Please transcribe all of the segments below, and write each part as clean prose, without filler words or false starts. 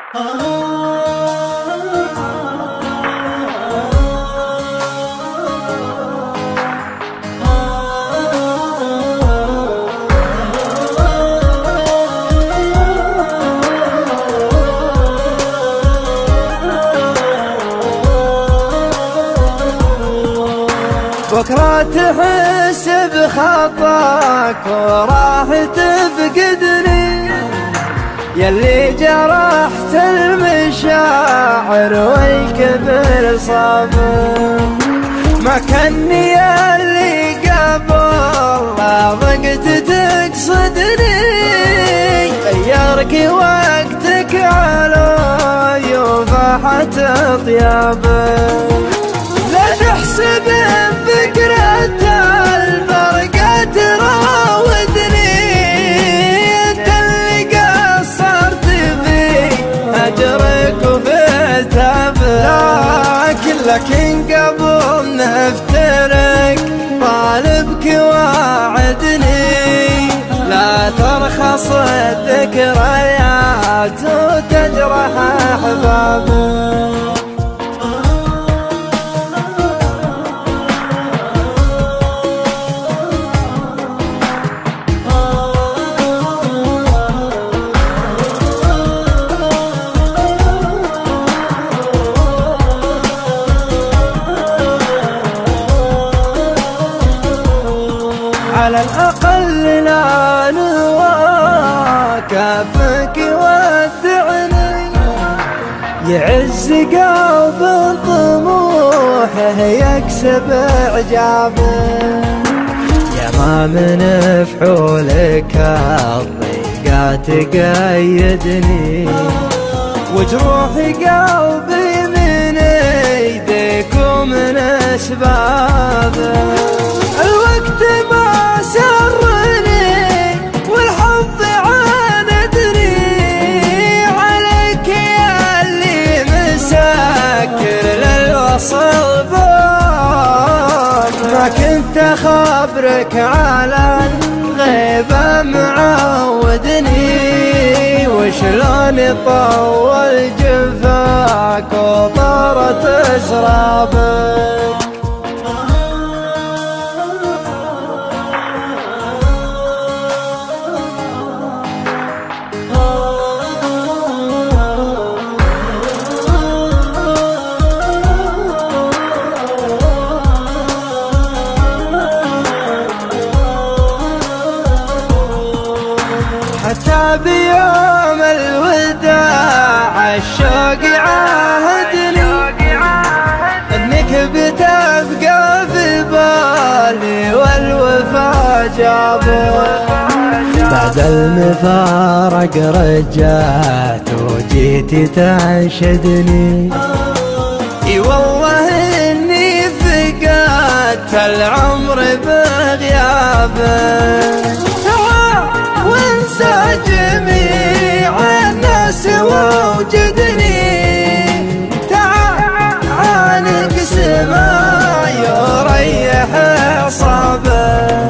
بكرة تحس بخطاك وراح تفقدني، يلي جرحت المشاعر والكبر صابر. ما كني اللي قبل لا ضقت تقصدني، غيرك وقتك على يوفحت طيابك. لا تحسب فكرة الفرقة تراودني، انت اللي قصرت في اجرك وفي تعبك. لكن قبل نفترق طالبك واعدني، لا ترخص الذكريات وتجرح احبابك. على الأقل لا نواك كافك ودعني، يعز قلب طموحه يكسب إعجابه. يا ما من فحولك الضيقات تقيدني، وجروح قلبي من ايديك ومن اسبابه. الوقت ما سرني والحظ عاندني، عليك يا اللي مسكر للوصل باب. ما كنت اخبرك على الغيبة معودني، وشلون طول جفاك وطارت اسرابك. حتى بيوم الوداع الشوق عاهدني، انك بتبقى في بالي والوفا جابك. بعد المفارق رجعت وجيتي تنشدني، اي والله اني فقدت العمر بغيابك. وانسى جميع الناس ووجدني، تعال اقسم يريح اعصابك.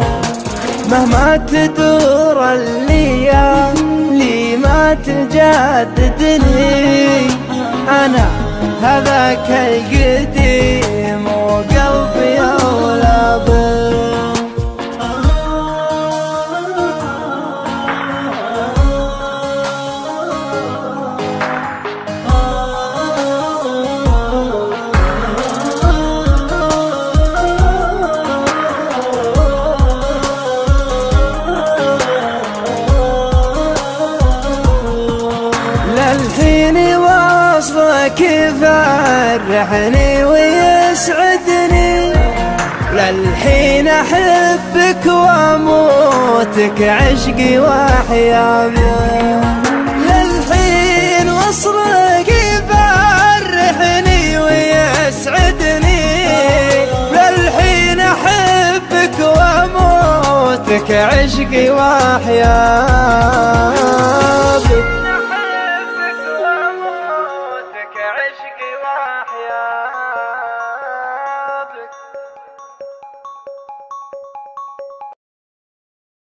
مهما تدور الليالي ما تجددني، انا هذاك القديم وقلبي اولى بك. للحين وصلك يفرحني ويسعدني، للحين احبك واموتك عشقي واحيابي. للحين وصلك يفرحني ويسعدني، للحين احبك واموتك عشقي واحيابي.